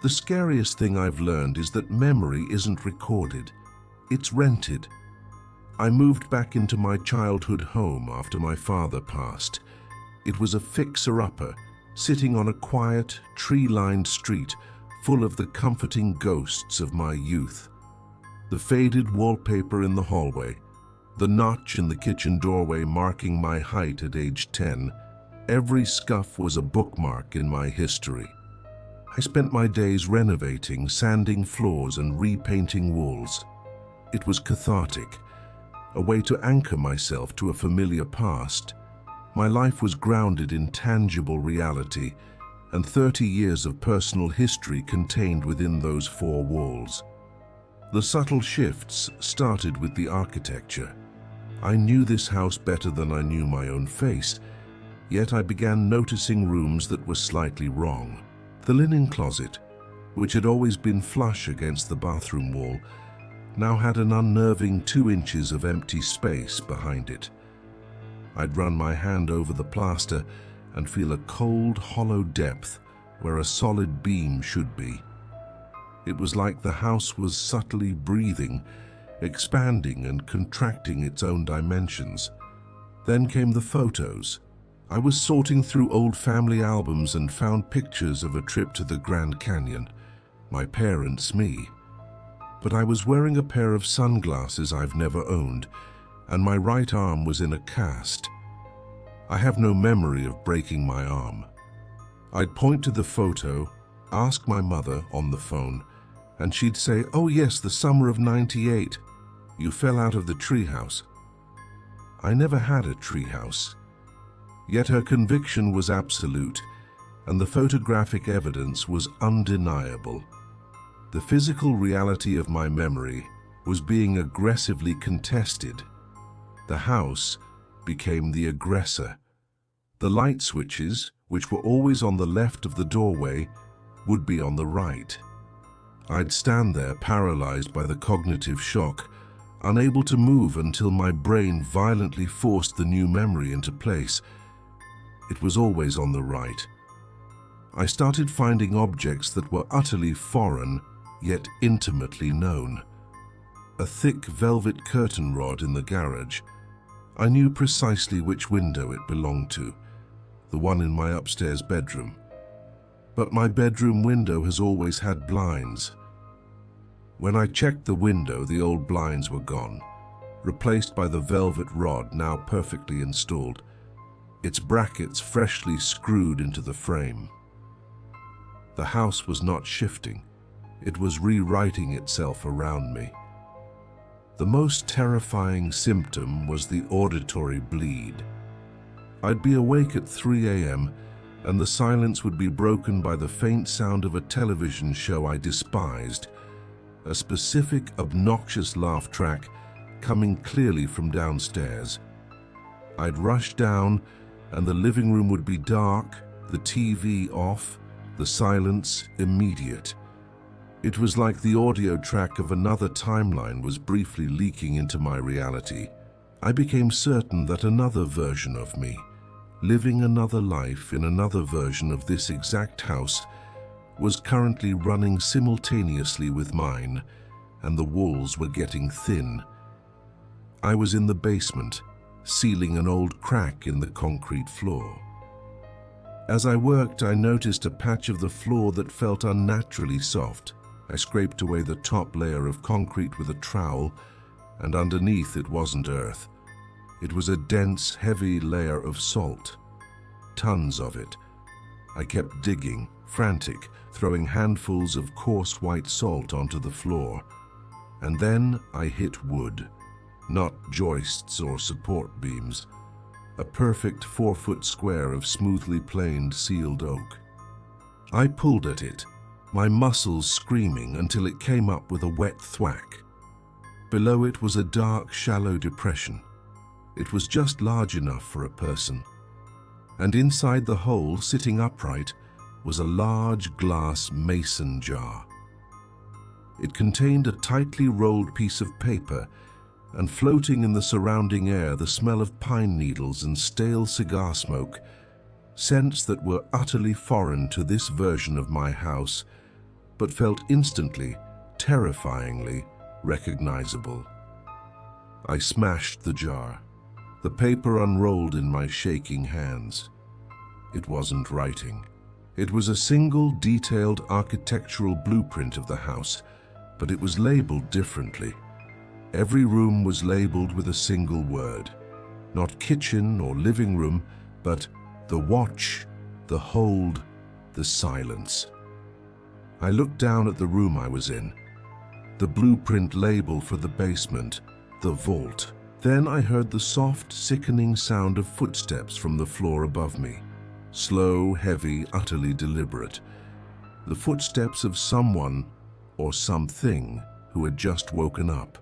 The scariest thing I've learned is that memory isn't recorded, it's rented. I moved back into my childhood home after my father passed. It was a fixer-upper, sitting on a quiet, tree-lined street full of the comforting ghosts of my youth. The faded wallpaper in the hallway, the notch in the kitchen doorway marking my height at age 10, every scuff was a bookmark in my history. I spent my days renovating, sanding floors and repainting walls. It was cathartic, a way to anchor myself to a familiar past. My life was grounded in tangible reality and 30 years of personal history contained within those four walls. The subtle shifts started with the architecture. I knew this house better than I knew my own face, yet I began noticing rooms that were slightly wrong. The linen closet, which had always been flush against the bathroom wall, now had an unnerving 2 inches of empty space behind it. I'd run my hand over the plaster and feel a cold, hollow depth where a solid beam should be. It was like the house was subtly breathing, expanding and contracting its own dimensions. Then came the photos. I was sorting through old family albums and found pictures of a trip to the Grand Canyon. My parents, me. But I was wearing a pair of sunglasses I've never owned, and my right arm was in a cast. I have no memory of breaking my arm. I'd point to the photo, ask my mother on the phone, and she'd say, "Oh yes, the summer of '98. You fell out of the treehouse." I never had a treehouse. Yet her conviction was absolute, and the photographic evidence was undeniable. The physical reality of my memory was being aggressively contested. The house became the aggressor. The light switches, which were always on the left of the doorway, would be on the right. I'd stand there paralyzed by the cognitive shock, unable to move until my brain violently forced the new memory into place. It was always on the right. I started finding objects that were utterly foreign, yet intimately known. A thick velvet curtain rod in the garage. I knew precisely which window it belonged to, the one in my upstairs bedroom. But my bedroom window has always had blinds. When I checked the window, the old blinds were gone, replaced by the velvet rod now perfectly installed, its brackets freshly screwed into the frame. The house was not shifting. It was rewriting itself around me. The most terrifying symptom was the auditory bleed. I'd be awake at 3 a.m. and the silence would be broken by the faint sound of a television show I despised, a specific obnoxious laugh track coming clearly from downstairs. I'd rush down and the living room would be dark, the TV off, the silence immediate. It was like the audio track of another timeline was briefly leaking into my reality. I became certain that another version of me, living another life in another version of this exact house, was currently running simultaneously with mine, and the walls were getting thin. I was in the basement, sealing an old crack in the concrete floor. As I worked, I noticed a patch of the floor that felt unnaturally soft. I scraped away the top layer of concrete with a trowel, and underneath it wasn't earth. It was a dense, heavy layer of salt. Tons of it. I kept digging, frantic, throwing handfuls of coarse white salt onto the floor. And then I hit wood, not joists or support beams. A perfect 4-foot square of smoothly planed sealed oak. I pulled at it, my muscles screaming until it came up with a wet thwack. Below it was a dark, shallow depression. It was just large enough for a person. And inside the hole, sitting upright, was a large glass mason jar. It contained a tightly rolled piece of paper, and floating in the surrounding air the smell of pine needles and stale cigar smoke, scents that were utterly foreign to this version of my house, but felt instantly, terrifyingly recognizable. I smashed the jar. The paper unrolled in my shaking hands. It wasn't writing. It was a single detailed architectural blueprint of the house, but it was labeled differently. Every room was labeled with a single word. Not kitchen or living room, but the watch, the hold, the silence. I looked down at the room I was in. The blueprint label for the basement, the vault. Then I heard the soft, sickening sound of footsteps from the floor above me. Slow, heavy, utterly deliberate. The footsteps of someone or something who had just woken up.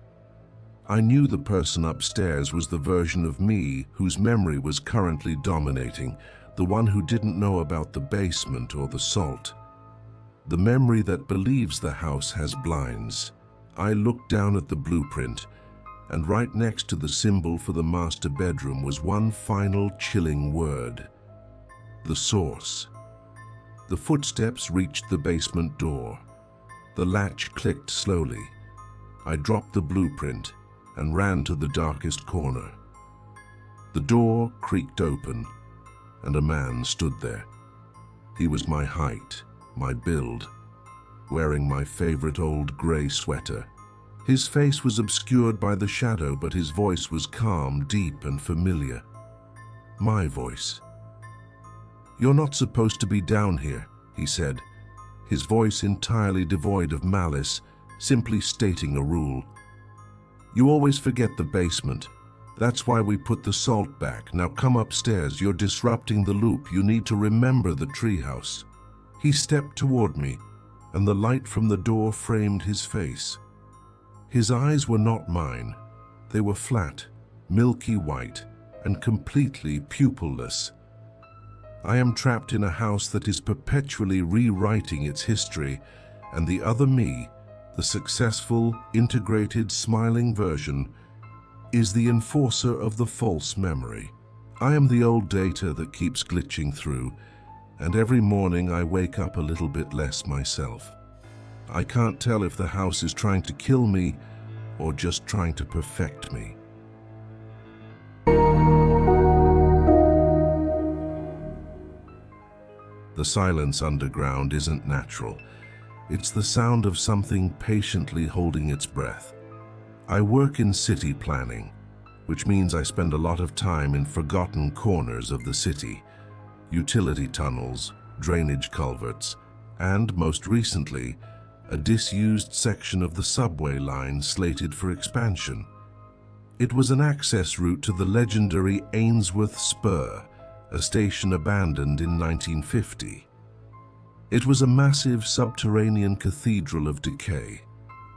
I knew the person upstairs was the version of me whose memory was currently dominating, the one who didn't know about the basement or the salt. The memory that believes the house has blinds. I looked down at the blueprint, and right next to the symbol for the master bedroom was one final chilling word. The source. The footsteps reached the basement door. The latch clicked slowly. I dropped the blueprint and ran to the darkest corner. The door creaked open, and a man stood there. He was my height, my build, wearing my favorite old gray sweater. His face was obscured by the shadow, but his voice was calm, deep, and familiar. My voice. "You're not supposed to be down here," he said, his voice entirely devoid of malice, simply stating a rule. "You always forget the basement. That's why we put the salt back. Now come upstairs. You're disrupting the loop. You need to remember the treehouse." He stepped toward me, and the light from the door framed his face. His eyes were not mine. They were flat, milky white, and completely pupilless. I am trapped in a house that is perpetually rewriting its history, and the other me, the successful, integrated, smiling version, is the enforcer of the false memory. I am the old data that keeps glitching through, and every morning I wake up a little bit less myself. I can't tell if the house is trying to kill me or just trying to perfect me. The silence underground isn't natural. It's the sound of something patiently holding its breath. I work in city planning, which means I spend a lot of time in forgotten corners of the city. Utility tunnels, drainage culverts, and, most recently, a disused section of the subway line slated for expansion. It was an access route to the legendary Ainsworth Spur, a station abandoned in 1950. It was a massive subterranean cathedral of decay,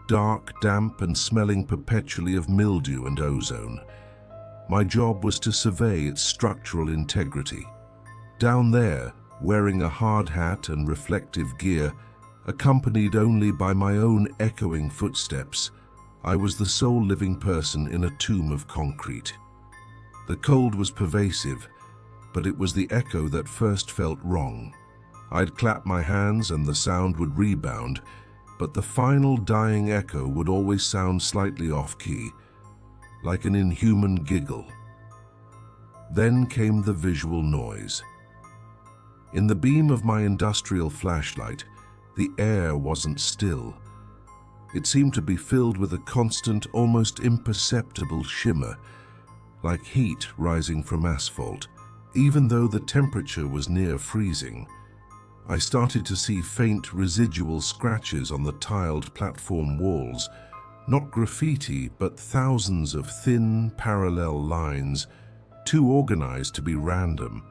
dark, damp, and smelling perpetually of mildew and ozone. My job was to survey its structural integrity. Down there, wearing a hard hat and reflective gear, accompanied only by my own echoing footsteps, I was the sole living person in a tomb of concrete. The cold was pervasive, but it was the echo that first felt wrong. I'd clap my hands and the sound would rebound, but the final dying echo would always sound slightly off-key, like an inhuman giggle. Then came the visual noise. In the beam of my industrial flashlight, the air wasn't still. It seemed to be filled with a constant, almost imperceptible shimmer, like heat rising from asphalt. Even though the temperature was near freezing, I started to see faint residual scratches on the tiled platform walls, not graffiti, but thousands of thin, parallel lines, too organized to be random,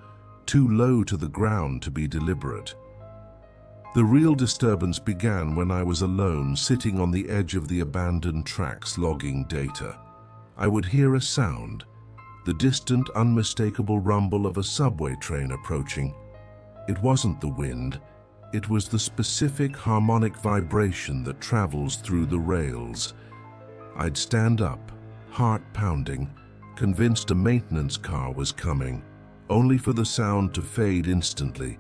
too low to the ground to be deliberate. The real disturbance began when I was alone, sitting on the edge of the abandoned tracks logging data. I would hear a sound, the distant, unmistakable rumble of a subway train approaching. It wasn't the wind, it was the specific harmonic vibration that travels through the rails. I'd stand up, heart pounding, convinced a maintenance car was coming, only for the sound to fade instantly,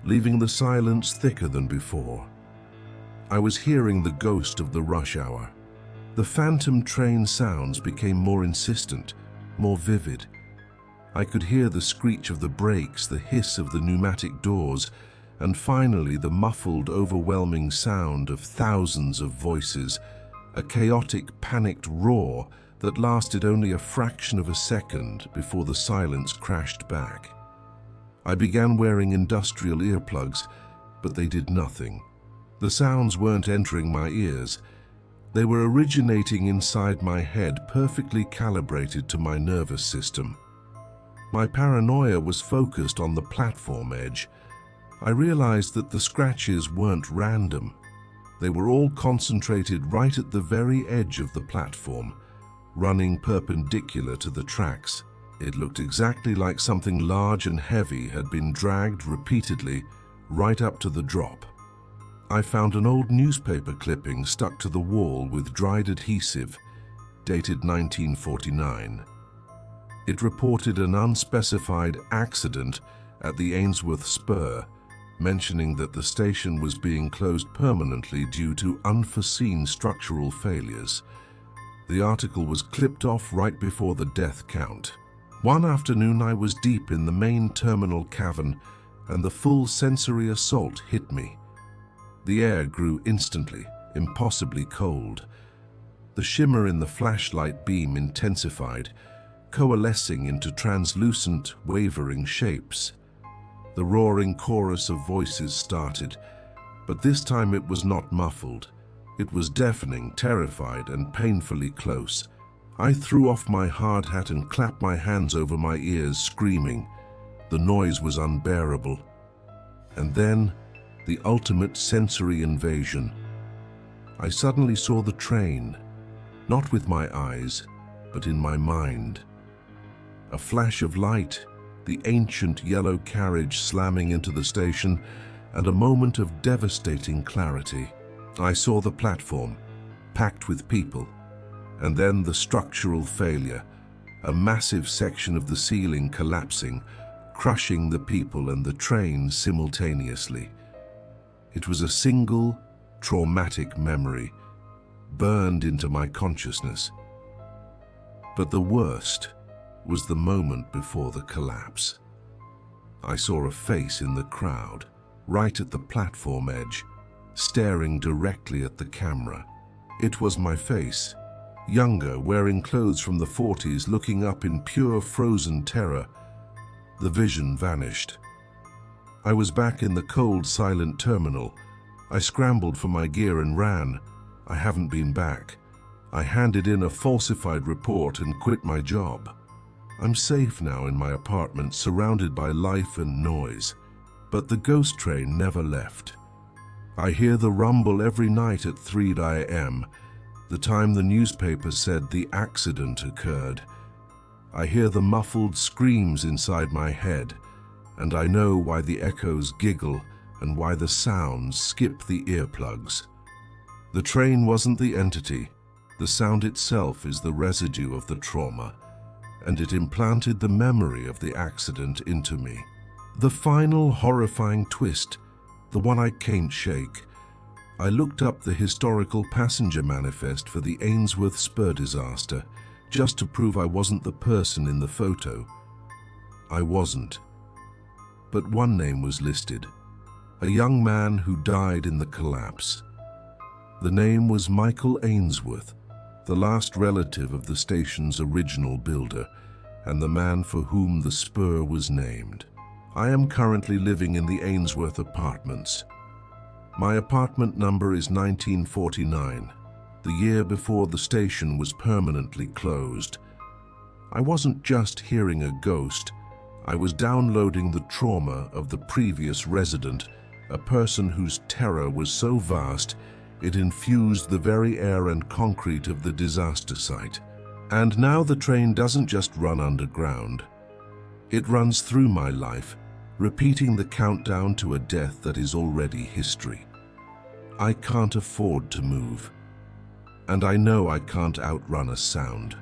leaving the silence thicker than before. I was hearing the ghost of the rush hour. The phantom train sounds became more insistent, more vivid. I could hear the screech of the brakes, the hiss of the pneumatic doors, and finally the muffled, overwhelming sound of thousands of voices, a chaotic, panicked roar that lasted only a fraction of a second before the silence crashed back. I began wearing industrial earplugs, but they did nothing. The sounds weren't entering my ears. They were originating inside my head, perfectly calibrated to my nervous system. My paranoia was focused on the platform edge. I realized that the scratches weren't random. They were all concentrated right at the very edge of the platform, running perpendicular to the tracks. It looked exactly like something large and heavy had been dragged repeatedly right up to the drop. I found an old newspaper clipping stuck to the wall with dried adhesive, dated 1949. It reported an unspecified accident at the Ainsworth Spur, mentioning that the station was being closed permanently due to unforeseen structural failures. The article was clipped off right before the death count. One afternoon I was deep in the main terminal cavern and the full sensory assault hit me. The air grew instantly, impossibly cold. The shimmer in the flashlight beam intensified, coalescing into translucent, wavering shapes. The roaring chorus of voices started, but this time it was not muffled. It was deafening, terrified, and painfully close. I threw off my hard hat and clapped my hands over my ears, screaming. The noise was unbearable. And then, the ultimate sensory invasion. I suddenly saw the train, not with my eyes, but in my mind. A flash of light, the ancient yellow carriage slamming into the station, and a moment of devastating clarity. I saw the platform, packed with people, and then the structural failure, a massive section of the ceiling collapsing, crushing the people and the train simultaneously. It was a single, traumatic memory, burned into my consciousness. But the worst was the moment before the collapse. I saw a face in the crowd, right at the platform edge, staring directly at the camera. It was my face, younger, wearing clothes from the 40s, looking up in pure frozen terror. The vision vanished. I was back in the cold, silent terminal. I scrambled for my gear and ran. I haven't been back. I handed in a falsified report and quit my job. I'm safe now in my apartment, surrounded by life and noise. But the ghost train never left. I hear the rumble every night at 3 a.m., the time the newspaper said the accident occurred. I hear the muffled screams inside my head, and I know why the echoes giggle and why the sounds skip the earplugs. The train wasn't the entity. The sound itself is the residue of the trauma, and it implanted the memory of the accident into me. The final horrifying twist, the one I can't shake. I looked up the historical passenger manifest for the Ainsworth Spur disaster, just to prove I wasn't the person in the photo. I wasn't. But one name was listed, a young man who died in the collapse. The name was Michael Ainsworth, the last relative of the station's original builder, and the man for whom the spur was named. I am currently living in the Ainsworth apartments. My apartment number is 1949, the year before the station was permanently closed. I wasn't just hearing a ghost, I was downloading the trauma of the previous resident, a person whose terror was so vast it infused the very air and concrete of the disaster site. And now the train doesn't just run underground. It runs through my life, repeating the countdown to a death that is already history. I can't afford to move, and I know I can't outrun a sound.